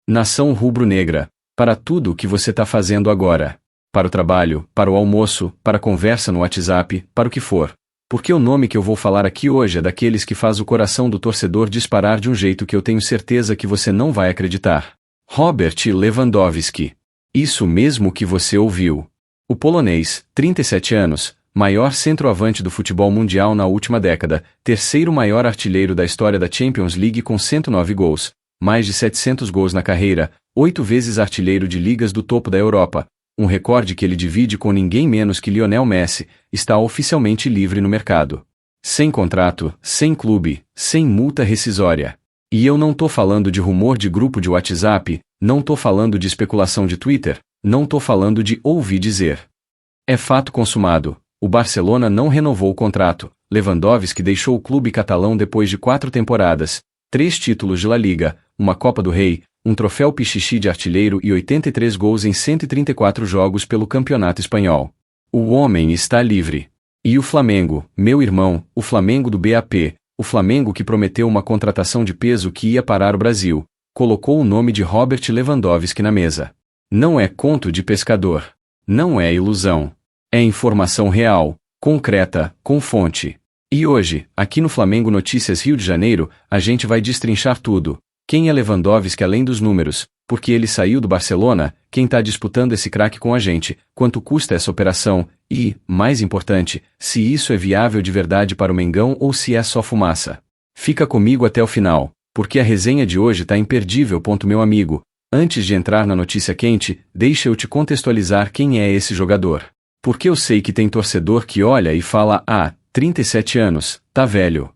Nação rubro-negra, para tudo o que você está fazendo agora. Para o trabalho, para o almoço, para a conversa no WhatsApp, para o que for. Porque o nome que eu vou falar aqui hoje é daqueles que faz o coração do torcedor disparar de um jeito que eu tenho certeza que você não vai acreditar. Robert Lewandowski. Isso mesmo que você ouviu. O polonês, 37 anos, maior centroavante do futebol mundial na última década, terceiro maior artilheiro da história da Champions League com 109 gols, mais de 700 gols na carreira, 8 vezes artilheiro de ligas do topo da Europa, um recorde que ele divide com ninguém menos que Lionel Messi, está oficialmente livre no mercado. Sem contrato, sem clube, sem multa rescisória. E eu não tô falando de rumor de grupo de WhatsApp, não tô falando de especulação de Twitter, não tô falando de ouvir dizer. É fato consumado, o Barcelona não renovou o contrato, Lewandowski deixou o clube catalão depois de 4 temporadas, 3 títulos de La Liga, uma Copa do Rei, um troféu Pichichi de artilheiro e 83 gols em 134 jogos pelo Campeonato Espanhol. O homem está livre. E o Flamengo, meu irmão, o Flamengo do BAP, o Flamengo que prometeu uma contratação de peso que ia parar o Brasil, colocou o nome de Robert Lewandowski na mesa. Não é conto de pescador. Não é ilusão. É informação real, concreta, com fonte. E hoje, aqui no Flamengo Notícias Rio de Janeiro, a gente vai destrinchar tudo. Quem é Lewandowski além dos números, porque ele saiu do Barcelona, quem está disputando esse craque com a gente, quanto custa essa operação, e, mais importante, se isso é viável de verdade para o Mengão ou se é só fumaça. Fica comigo até o final, porque a resenha de hoje tá imperdível. Meu amigo, antes de entrar na notícia quente, deixa eu te contextualizar quem é esse jogador. Porque eu sei que tem torcedor que olha e fala, 37 anos, tá velho.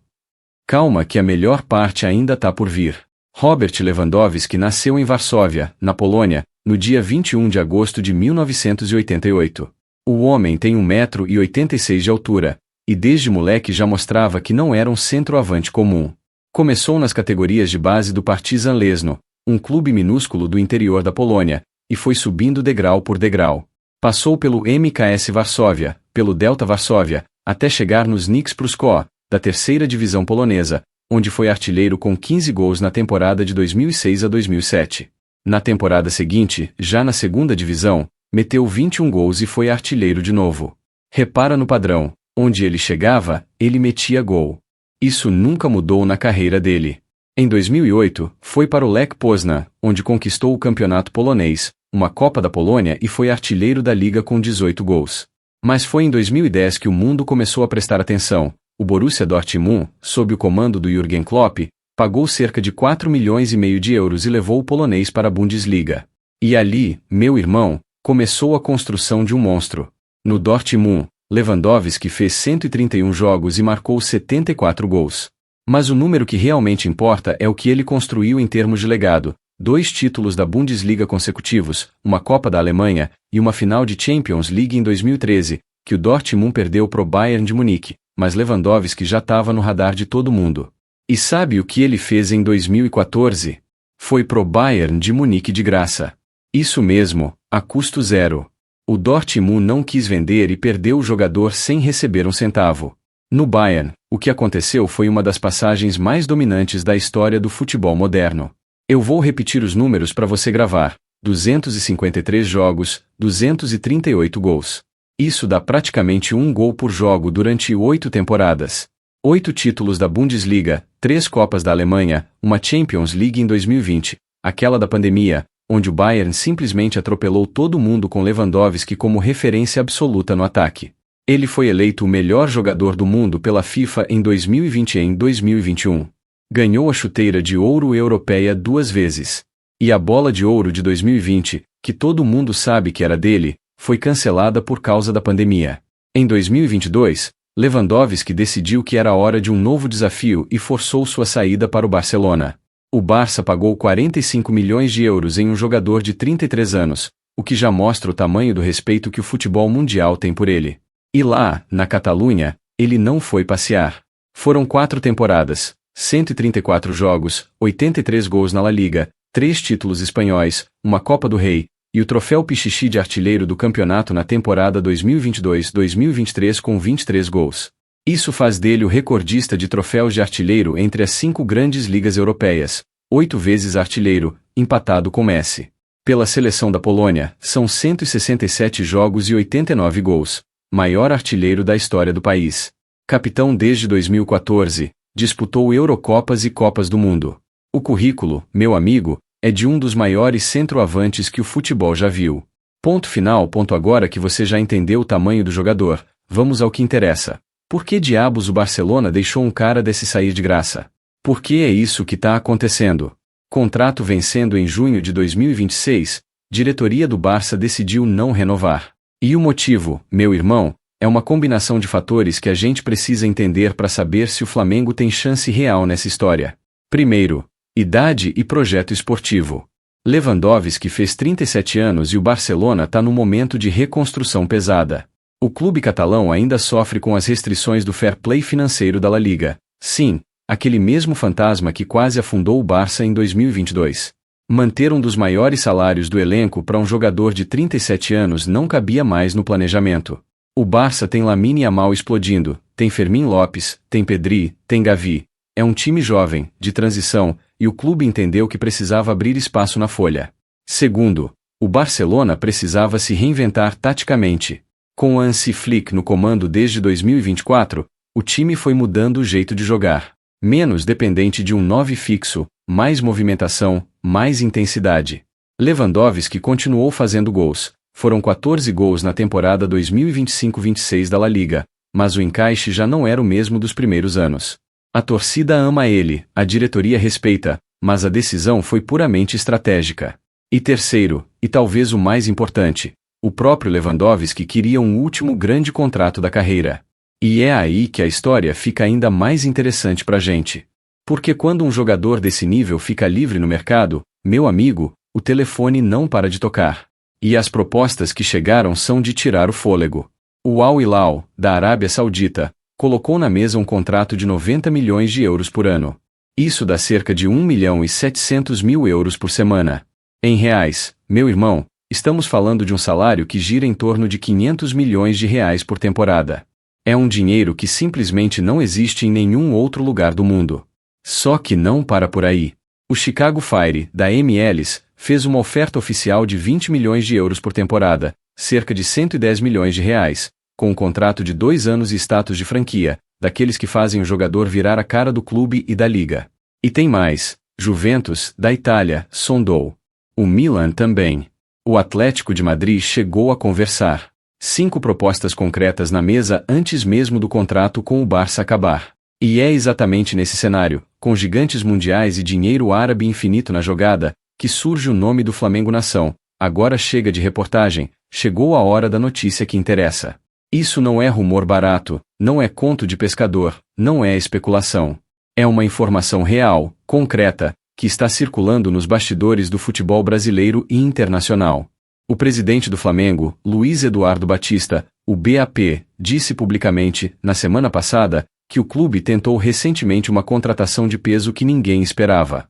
Calma que a melhor parte ainda tá por vir. Robert Lewandowski nasceu em Varsóvia, na Polônia, no dia 21 de agosto de 1988. O homem tem 1,86 m de altura, e desde moleque já mostrava que não era um centroavante comum. Começou nas categorias de base do Partizan Leszno, um clube minúsculo do interior da Polônia, e foi subindo degrau por degrau. Passou pelo MKS Varsóvia, pelo Delta Varsóvia, até chegar nos Nicks Pruszko, da terceira divisão polonesa, onde foi artilheiro com 15 gols na temporada de 2006 a 2007. Na temporada seguinte, já na segunda divisão, meteu 21 gols e foi artilheiro de novo. Repara no padrão, onde ele chegava, ele metia gol. Isso nunca mudou na carreira dele. Em 2008, foi para o Lech Poznań, onde conquistou o campeonato polonês, uma Copa da Polônia e foi artilheiro da liga com 18 gols. Mas foi em 2010 que o mundo começou a prestar atenção. O Borussia Dortmund, sob o comando do Jürgen Klopp, pagou cerca de 4,5 milhões de euros e levou o polonês para a Bundesliga. E ali, meu irmão, começou a construção de um monstro. No Dortmund, Lewandowski fez 131 jogos e marcou 74 gols. Mas o número que realmente importa é o que ele construiu em termos de legado: 2 títulos da Bundesliga consecutivos, uma Copa da Alemanha e uma final de Champions League em 2013, que o Dortmund perdeu pro Bayern de Munique, mas Lewandowski já estava no radar de todo mundo. E sabe o que ele fez em 2014? Foi pro Bayern de Munique de graça. Isso mesmo, a custo zero. O Dortmund não quis vender e perdeu o jogador sem receber um centavo. No Bayern, o que aconteceu foi uma das passagens mais dominantes da história do futebol moderno. Eu vou repetir os números para você gravar: 253 jogos, 238 gols. Isso dá praticamente 1 gol por jogo durante 8 temporadas. 8 títulos da Bundesliga, 3 Copas da Alemanha, uma Champions League em 2020, aquela da pandemia, onde o Bayern simplesmente atropelou todo mundo com Lewandowski como referência absoluta no ataque. Ele foi eleito o melhor jogador do mundo pela FIFA em 2020 e em 2021. Ganhou a chuteira de ouro europeia 2 vezes. E a bola de ouro de 2020, que todo mundo sabe que era dele, foi cancelada por causa da pandemia. Em 2022, Lewandowski decidiu que era hora de um novo desafio e forçou sua saída para o Barcelona. O Barça pagou 45 milhões de euros em um jogador de 33 anos, o que já mostra o tamanho do respeito que o futebol mundial tem por ele. E lá, na Catalunha, ele não foi passear. Foram 4 temporadas, 134 jogos, 83 gols na La Liga, 3 títulos espanhóis, uma Copa do Rei, e o troféu Pichichi de artilheiro do campeonato na temporada 2022-2023 com 23 gols. Isso faz dele o recordista de troféus de artilheiro entre as 5 grandes ligas europeias, 8 vezes artilheiro, empatado com Messi. Pela seleção da Polônia, são 167 jogos e 89 gols, maior artilheiro da história do país. Capitão desde 2014, disputou Eurocopas e Copas do Mundo. O currículo, meu amigo, é de um dos maiores centroavantes que o futebol já viu. Ponto final. Agora que você já entendeu o tamanho do jogador, vamos ao que interessa. Por que diabos o Barcelona deixou um cara desse sair de graça? Por que é isso que está acontecendo? Contrato vencendo em junho de 2026, diretoria do Barça decidiu não renovar. E o motivo, meu irmão, é uma combinação de fatores que a gente precisa entender para saber se o Flamengo tem chance real nessa história. Primeiro, idade e projeto esportivo. Lewandowski fez 37 anos e o Barcelona está num momento de reconstrução pesada. O clube catalão ainda sofre com as restrições do fair play financeiro da La Liga. Sim, aquele mesmo fantasma que quase afundou o Barça em 2022. Manter um dos maiores salários do elenco para um jogador de 37 anos não cabia mais no planejamento. O Barça tem Lamine Yamal explodindo, tem Fermín Lopes, tem Pedri, tem Gavi. É um time jovem, de transição, e o clube entendeu que precisava abrir espaço na folha. Segundo, o Barcelona precisava se reinventar taticamente. Com Hansi Flick no comando desde 2024, o time foi mudando o jeito de jogar. Menos dependente de um 9 fixo, mais movimentação, mais intensidade. Lewandowski continuou fazendo gols. Foram 14 gols na temporada 2025-26 da La Liga, mas o encaixe já não era o mesmo dos primeiros anos. A torcida ama ele, a diretoria respeita, mas a decisão foi puramente estratégica. E terceiro, e talvez o mais importante, o próprio Lewandowski queria um último grande contrato da carreira. E é aí que a história fica ainda mais interessante pra gente. Porque quando um jogador desse nível fica livre no mercado, meu amigo, o telefone não para de tocar. E as propostas que chegaram são de tirar o fôlego. O Al Hilal, da Arábia Saudita, colocou na mesa um contrato de 90 milhões de euros por ano. Isso dá cerca de 1.700.000 euros por semana. Em reais, meu irmão, estamos falando de um salário que gira em torno de 500 milhões de reais por temporada. É um dinheiro que simplesmente não existe em nenhum outro lugar do mundo. Só que não para por aí. O Chicago Fire, da MLS, fez uma oferta oficial de 20 milhões de euros por temporada, cerca de 110 milhões de reais, com um contrato de 2 anos e status de franquia, daqueles que fazem o jogador virar a cara do clube e da liga. E tem mais, Juventus, da Itália, sondou. O Milan também. O Atlético de Madrid chegou a conversar. 5 propostas concretas na mesa antes mesmo do contrato com o Barça acabar. E é exatamente nesse cenário, com gigantes mundiais e dinheiro árabe infinito na jogada, que surge o nome do Flamengo Nação. Agora chega de reportagem, chegou a hora da notícia que interessa. Isso não é rumor barato, não é conto de pescador, não é especulação. É uma informação real, concreta, que está circulando nos bastidores do futebol brasileiro e internacional. O presidente do Flamengo, Luiz Eduardo Batista, o BAP, disse publicamente, na semana passada, que o clube tentou recentemente uma contratação de peso que ninguém esperava.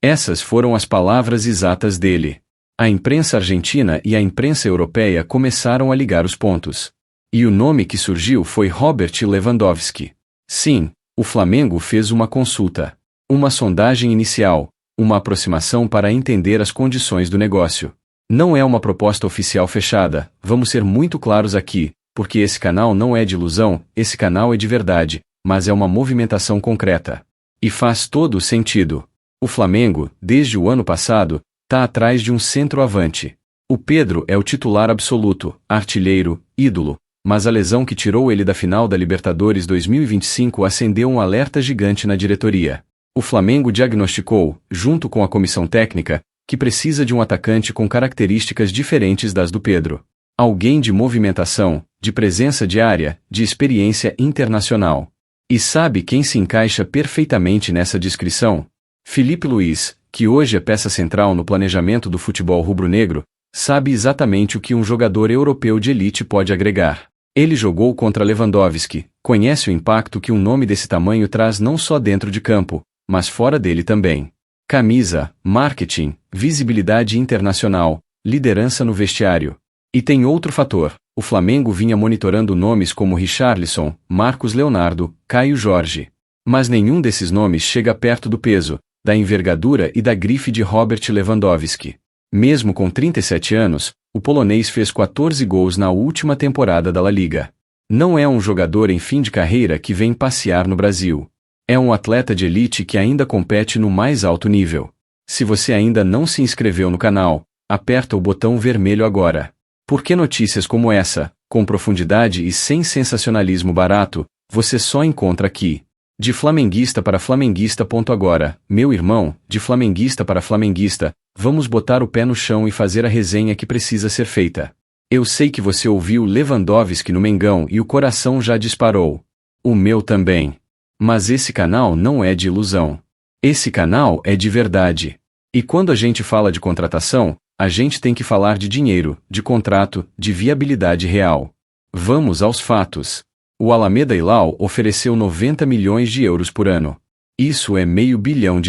Essas foram as palavras exatas dele. A imprensa argentina e a imprensa europeia começaram a ligar os pontos. E o nome que surgiu foi Robert Lewandowski. Sim, o Flamengo fez uma consulta. Uma sondagem inicial, uma aproximação para entender as condições do negócio. Não é uma proposta oficial fechada, vamos ser muito claros aqui, porque esse canal não é de ilusão, esse canal é de verdade, mas é uma movimentação concreta. E faz todo o sentido. O Flamengo, desde o ano passado, está atrás de um centroavante. O Pedro é o titular absoluto, artilheiro, ídolo, mas a lesão que tirou ele da final da Libertadores 2025 acendeu um alerta gigante na diretoria. O Flamengo diagnosticou, junto com a comissão técnica, que precisa de um atacante com características diferentes das do Pedro. Alguém de movimentação, de presença de área, de experiência internacional. E sabe quem se encaixa perfeitamente nessa descrição? Felipe Luiz, que hoje é peça central no planejamento do futebol rubro-negro, sabe exatamente o que um jogador europeu de elite pode agregar. Ele jogou contra Lewandowski, conhece o impacto que um nome desse tamanho traz não só dentro de campo, mas fora dele também. Camisa, marketing, visibilidade internacional, liderança no vestiário. E tem outro fator, o Flamengo vinha monitorando nomes como Richarlison, Marcos Leonardo, Caio Jorge. Mas nenhum desses nomes chega perto do peso, da envergadura e da grife de Robert Lewandowski. Mesmo com 37 anos, o polonês fez 14 gols na última temporada da La Liga. Não é um jogador em fim de carreira que vem passear no Brasil. É um atleta de elite que ainda compete no mais alto nível. Se você ainda não se inscreveu no canal, aperta o botão vermelho agora. Porque notícias como essa, com profundidade e sem sensacionalismo barato, você só encontra aqui. De flamenguista para flamenguista. Agora, meu irmão, de flamenguista para flamenguista, vamos botar o pé no chão e fazer a resenha que precisa ser feita. Eu sei que você ouviu Lewandowski no Mengão e o coração já disparou. O meu também. Mas esse canal não é de ilusão. Esse canal é de verdade. E quando a gente fala de contratação, a gente tem que falar de dinheiro, de contrato, de viabilidade real. Vamos aos fatos. O Alameda Hilal ofereceu 90 milhões de euros por ano. Isso é R$500 milhão.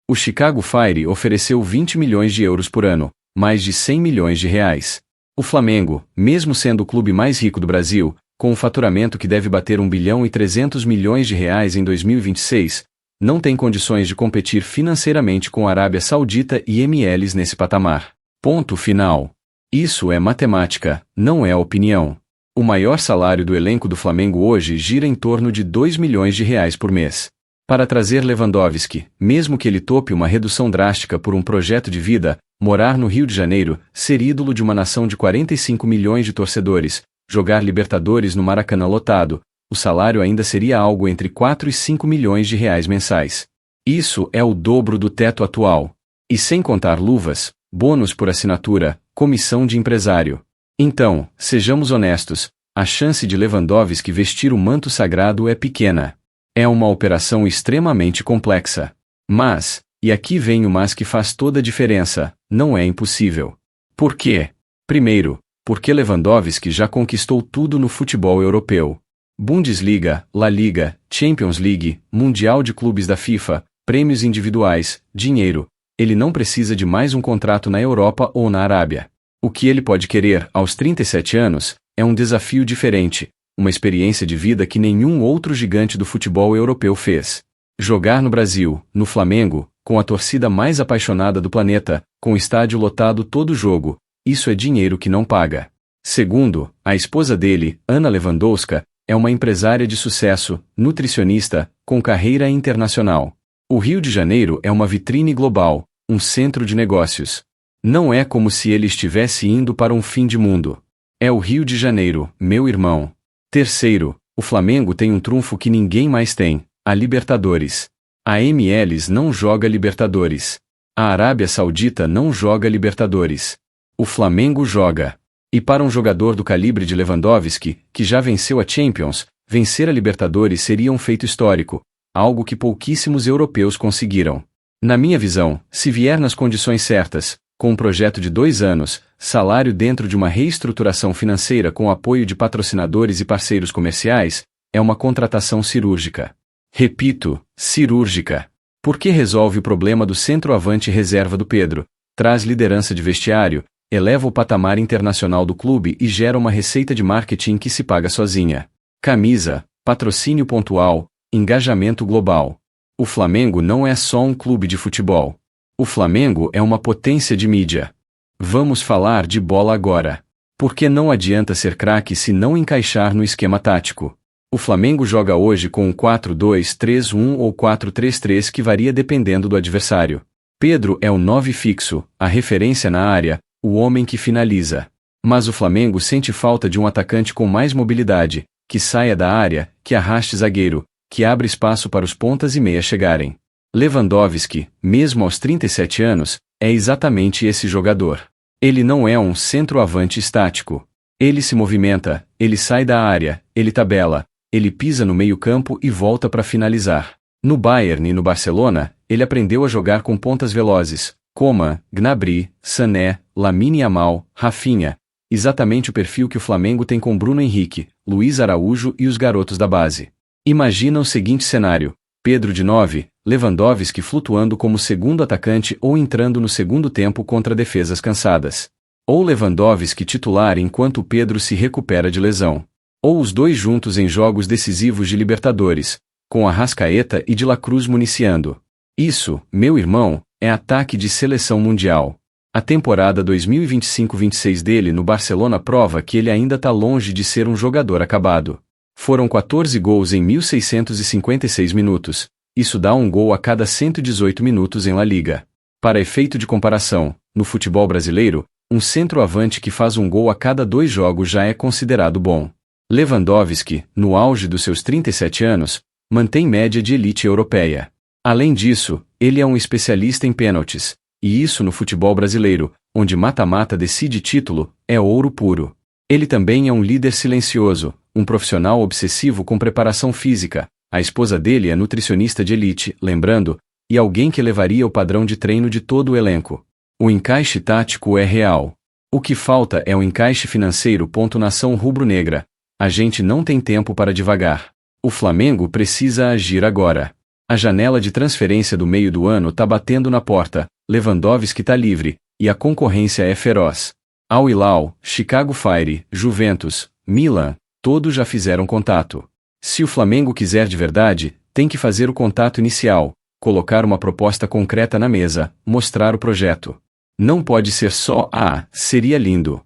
O Chicago Fire ofereceu 20 milhões de euros por ano, mais de 100 milhões de reais. O Flamengo, mesmo sendo o clube mais rico do Brasil, com um faturamento que deve bater R$1 bilhão e 300 milhões de reais em 2026, não tem condições de competir financeiramente com a Arábia Saudita e MLS nesse patamar. Ponto final. Isso é matemática, não é opinião. O maior salário do elenco do Flamengo hoje gira em torno de R$2 milhões por mês. Para trazer Lewandowski, mesmo que ele tope uma redução drástica por um projeto de vida, morar no Rio de Janeiro, ser ídolo de uma nação de 45 milhões de torcedores, jogar Libertadores no Maracanã lotado, o salário ainda seria algo entre 4 e 5 milhões de reais mensais. Isso é o dobro do teto atual. E sem contar luvas, bônus por assinatura, comissão de empresário. Então, sejamos honestos, a chance de Lewandowski vestir o manto sagrado é pequena. É uma operação extremamente complexa. Mas, e aqui vem o mas que faz toda a diferença, não é impossível. Por quê? Primeiro, porque Lewandowski já conquistou tudo no futebol europeu. Bundesliga, La Liga, Champions League, Mundial de Clubes da FIFA, prêmios individuais, dinheiro. Ele não precisa de mais um contrato na Europa ou na Arábia. O que ele pode querer, aos 37 anos, é um desafio diferente, uma experiência de vida que nenhum outro gigante do futebol europeu fez. Jogar no Brasil, no Flamengo, com a torcida mais apaixonada do planeta, com o estádio lotado todo jogo, isso é dinheiro que não paga. Segundo, a esposa dele, Ana Lewandowska, é uma empresária de sucesso, nutricionista, com carreira internacional. O Rio de Janeiro é uma vitrine global, um centro de negócios. Não é como se ele estivesse indo para um fim de mundo. É o Rio de Janeiro, meu irmão. Terceiro, o Flamengo tem um trunfo que ninguém mais tem, a Libertadores. A MLS não joga Libertadores. A Arábia Saudita não joga Libertadores. O Flamengo joga. E para um jogador do calibre de Lewandowski, que já venceu a Champions, vencer a Libertadores seria um feito histórico, algo que pouquíssimos europeus conseguiram. Na minha visão, se vier nas condições certas, com um projeto de 2 anos, salário dentro de uma reestruturação financeira com apoio de patrocinadores e parceiros comerciais, é uma contratação cirúrgica. Repito, cirúrgica. Porque resolve o problema do centroavante reserva do Pedro, traz liderança de vestiário, eleva o patamar internacional do clube e gera uma receita de marketing que se paga sozinha. Camisa, patrocínio pontual, engajamento global. O Flamengo não é só um clube de futebol. O Flamengo é uma potência de mídia. Vamos falar de bola agora. Porque não adianta ser craque se não encaixar no esquema tático. O Flamengo joga hoje com um 4-2-3-1 ou 4-3-3 que varia dependendo do adversário. Pedro é o 9 fixo, a referência na área, o homem que finaliza. Mas o Flamengo sente falta de um atacante com mais mobilidade, que saia da área, que arraste zagueiro, que abra espaço para os pontas e meia chegarem. Lewandowski, mesmo aos 37 anos, é exatamente esse jogador. Ele não é um centroavante estático. Ele se movimenta, ele sai da área, ele tabela, ele pisa no meio-campo e volta para finalizar. No Bayern e no Barcelona, ele aprendeu a jogar com pontas velozes, Coman, Gnabry, Sané, Lamine Yamal, Rafinha. Exatamente o perfil que o Flamengo tem com Bruno Henrique, Luiz Araújo e os garotos da base. Imagina o seguinte cenário: Pedro de 9, Lewandowski flutuando como segundo atacante ou entrando no segundo tempo contra defesas cansadas. Ou Lewandowski titular enquanto o Pedro se recupera de lesão. Ou os dois juntos em jogos decisivos de Libertadores, com Arrascaeta e De La Cruz municiando. Isso, meu irmão, é ataque de seleção mundial. A temporada 2025-26 dele no Barcelona prova que ele ainda tá longe de ser um jogador acabado. Foram 14 gols em 1.656 minutos, isso dá um gol a cada 118 minutos em La Liga. Para efeito de comparação, no futebol brasileiro, um centroavante que faz um gol a cada 2 jogos já é considerado bom. Lewandowski, no auge dos seus 37 anos, mantém média de elite europeia. Além disso, ele é um especialista em pênaltis, e isso no futebol brasileiro, onde mata-mata decide título, é ouro puro. Ele também é um líder silencioso, um profissional obsessivo com preparação física, a esposa dele é nutricionista de elite, lembrando, e alguém que elevaria o padrão de treino de todo o elenco. O encaixe tático é real. O que falta é o encaixe financeiro. Nação rubro-negra. A gente não tem tempo para divagar. O Flamengo precisa agir agora. A janela de transferência do meio do ano tá batendo na porta, Lewandowski tá livre, e a concorrência é feroz. Al Hilal, Chicago Fire, Juventus, Milan, todos já fizeram contato. Se o Flamengo quiser de verdade, tem que fazer o contato inicial, colocar uma proposta concreta na mesa, mostrar o projeto. Não pode ser só, seria lindo.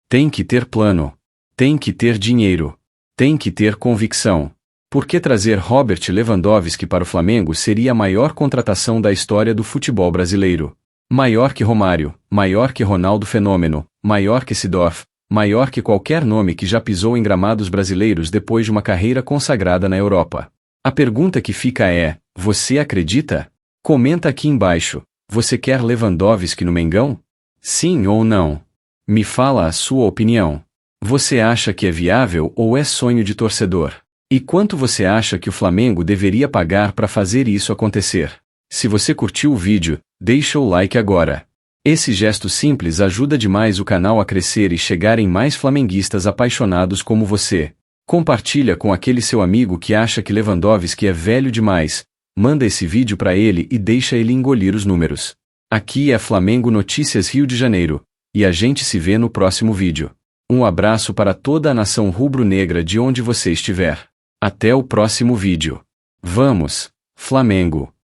Tem que ter plano. Tem que ter dinheiro. Tem que ter convicção. Porque trazer Robert Lewandowski para o Flamengo seria a maior contratação da história do futebol brasileiro. Maior que Romário, maior que Ronaldo Fenômeno, maior que Seedorf, maior que qualquer nome que já pisou em gramados brasileiros depois de uma carreira consagrada na Europa. A pergunta que fica é, você acredita? Comenta aqui embaixo, você quer Lewandowski no Mengão? Sim ou não? Me fala a sua opinião. Você acha que é viável ou é sonho de torcedor? E quanto você acha que o Flamengo deveria pagar para fazer isso acontecer? Se você curtiu o vídeo, deixa o like agora. Esse gesto simples ajuda demais o canal a crescer e chegar em mais flamenguistas apaixonados como você. Compartilha com aquele seu amigo que acha que Lewandowski é velho demais, manda esse vídeo para ele e deixa ele engolir os números. Aqui é Flamengo Notícias Rio de Janeiro, e a gente se vê no próximo vídeo. Um abraço para toda a nação rubro-negra de onde você estiver. Até o próximo vídeo. Vamos, Flamengo!